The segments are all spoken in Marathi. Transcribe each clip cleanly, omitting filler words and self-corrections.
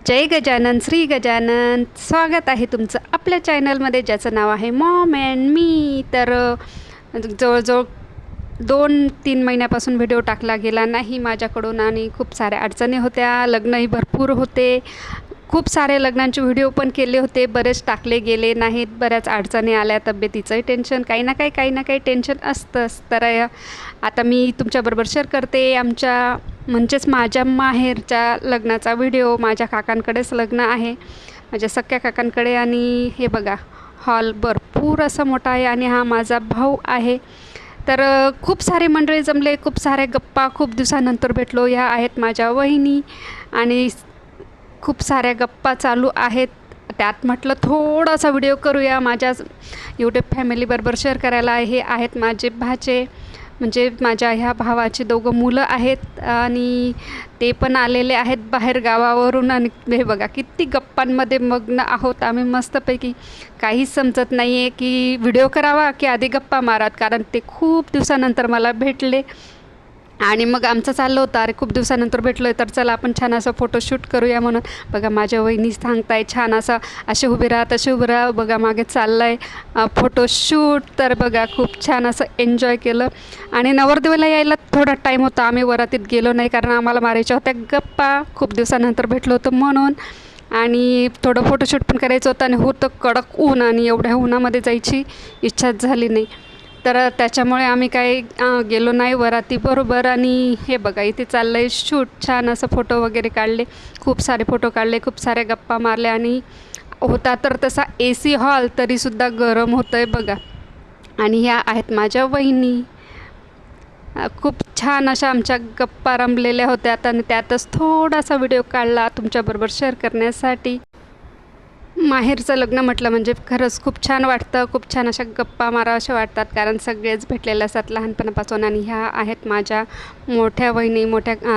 जय गजानन, श्री गजानन. स्वागत आहे तुमचं आपल्या चॅनलमध्ये, ज्याचं नाव आहे मॉम अँड मी. तर जवळजवळ 2-3 महिन्यापासून व्हिडिओ टाकला गेला नाही माझ्याकडून आणि खूप साऱ्या अडचणी होत्या. लग्नही भरपूर होते, खूप सारे लग्नांचे व्हिडिओ पण केले होते, बरेच टाकले गेले नाहीत. बऱ्याच अडचणी आल्या, तब्येतीचंही टेन्शन, काही ना काही टेन्शन असतंच. तर आता मी तुमच्याबरोबर शेअर करते आमच्या म्हणजेच माझ्या माहेरच्या लग्नाचा व्हिडिओ. माझ्या काकांकडेच लग्न आहे, माझ्या सख्या काकांकडे. आणि हे बघा, हॉल भरपूर असा मोठा आहे आणि हा माझा भाऊ आहे. तर खूप सारे मंडळी जमले, खूप साऱ्या गप्पा, खूप दिवसानंतर भेटलो. ह्या आहेत माझ्या वहिनी आणि खूप साऱ्या गप्पा चालू आहेत. त्यात म्हटलं थोडासा व्हिडिओ करूया माझ्या यूट्यूब फॅमिलीबरोबर शेअर करायला. हे आहेत माझे भाचे, म्हणजे माझ्या ह्या भावाची 2 मुलं आहेत आणि ते पण आलेले आहेत बाहेर गावावरून. आणि हे बघा किती गप्पांमध्ये मग्न आहोत आम्ही मस्तपैकी. काहीच समजत नाही आहे की व्हिडिओ करावा की आधी गप्पा मारात, कारण ते खूप दिवसानंतर मला भेटले. आणि मग आमचं चाललं होतं, अरे खूप दिवसानंतर भेटलो आहे तर चला आपण छान असं फोटोशूट करूया म्हणून. बघा माझ्या वहिनी सांगताय छान असं असे उभे राहा तसे उभे राहा. बघा मागे चाललं आहे फोटोशूट. तर बघा खूप छान असं एन्जॉय केलं. आणि नवरदेवाला यायला थोडा टाईम होता, आम्ही वरातीत गेलो नाही कारण आम्हाला मारायच्या होत्या गप्पा. खूप दिवसानंतर भेटलो होतं म्हणून. आणि थोडं फोटोशूट पण करायचं होतं आणि होतं कडक ऊन आणि एवढ्या उन्हामध्ये जायची इच्छाच झाली नाही. तर त्याच्यामुळे आम्ही काही गेलो नाही वरातीबरोबर. आणि हे बघा इथे चाललं आहे शूट. छान असं फोटो वगैरे काढले, खूप सारे फोटो काढले, खूप साऱ्या गप्पा मारल्या. आणि होता तर तसा AC हॉल, तरीसुद्धा गरम होतं आहे बघा. आणि ह्या आहेत माझ्या वहिनी. खूप छान अशा आमच्या गप्पा रमलेल्या होत्या आणि त्यातच थोडासा व्हिडिओ काढला तुमच्याबरोबर शेअर करण्यासाठी. माहेरचं लग्न म्हटलं म्हणजे खरंच खूप छान वाटतं, खूप छान अशा गप्पा माराव्याशा वाटतात, कारण सगळेच भेटलेले असतात लहानपणापासून. आणि ह्या आहेत माझ्या मोठ्या वहिनी,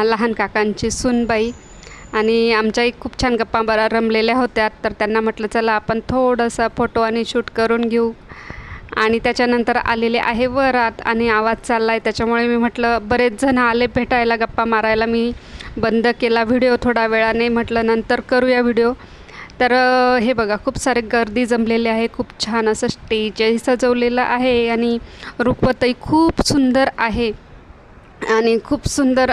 लहान काकांची सूनबाई. आणि आमच्याही खूप छान गप्पा रमलेल्या होत्या. तर त्यांना म्हटलं चला आपण थोडंसं फोटो आणि शूट करून घेऊ. आणि त्याच्यानंतर आलेले आहे वरात आणि आवाज चालला आहे, त्याच्यामुळे मी म्हटलं बरेच जण आले भेटायला गप्पा मारायला. मी बंद केला व्हिडिओ थोडा वेळाने, म्हटलं नंतर करूया व्हिडिओ. तर हे बघा खूप सारे गर्दी जमलेले आहे. खूप छान असं स्टेजही सजवलेलं आहे आणि रुखवतही खूप सुंदर आहे. आणि खूप सुंदर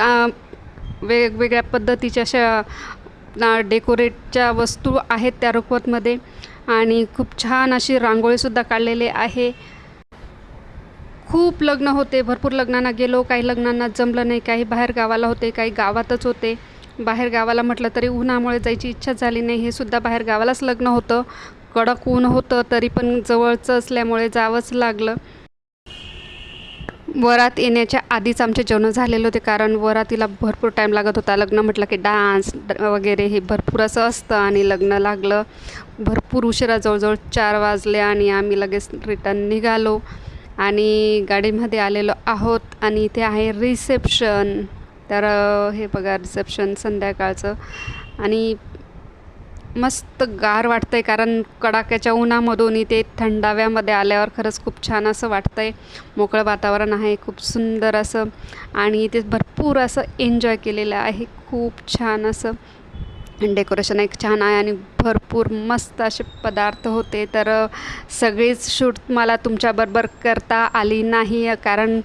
वेगवेगळ्या पद्धतीच्या अशा डेकोरेटच्या वस्तू आहेत त्या रुखवतमध्ये. आणि खूप छान अशी रांगोळीसुद्धा काढलेली आहे. खूप लग्न होते, भरपूर लग्नांना गेलो. काही लग्नांना जमलं नाही, काही बाहेर गावाला होते, काही गावातच होते. बाहेर गावाला म्हटलं तरी उन्हामुळे जायची इच्छा झाली नाही. हे सुद्धा बाहेर गावालाच लग्न होतं, कडक ऊन होतं, तरी पण जवळचं असल्यामुळे जावंच लागलं. वरात येण्याच्या आधीच आमचे जेवण झालेले होते, कारण वरातीला भरपूर टाईम लागत होता. लग्न म्हटलं की डान्स वगैरे हे भरपूर असं असतं. आणि लग्न लागलं भरपूर उशिरा, जवळजवळ 4 वाजले आणि आम्ही लगेच रिटर्न निघालो आणि गाडीमध्ये आलेलो आहोत. आणि इथे आहे रिसेप्शन. तर हे बघा रिसेप्शन संध्याकाळचं. आणि मस्त गार वाटतं आहे, कारण कडाक्याच्या उन्हामधून इथे थंडाव्यामध्ये आल्यावर खरंच खूप छान असं वाटतं आहे. मोकळं वातावरण आहे, खूप सुंदर असं. आणि इथे भरपूर असं एन्जॉय केलेलं आहे, खूप छान असं. डेकोरेशन एक छान आहे आणि भरपूर मस्त असे पदार्थ होते. तर सगळेच शूट मला तुमच्याबरोबर करता आली नाही, कारण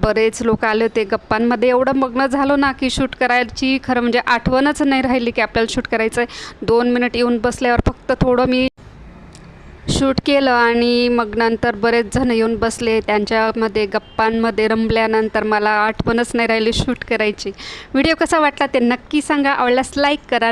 बरेच लोक आले होते. गप्पांमध्ये एवढं मग्न झालो ना की शूट करायची खरं म्हणजे आठवणच नाही राहिली की आपल्याला शूट करायचं आहे. 2 मिनिट येऊन बसल्यावर फक्त थोडं मी शूट केलं आणि मग नंतर बरेच जण येऊन बसले. त्यांच्यामध्ये गप्पांमध्ये रमल्यानंतर मला आठवणच नाही राहिली शूट करायची. व्हिडिओ कसा वाटला ते नक्की सांगा. आवडल्यास लाईक करा.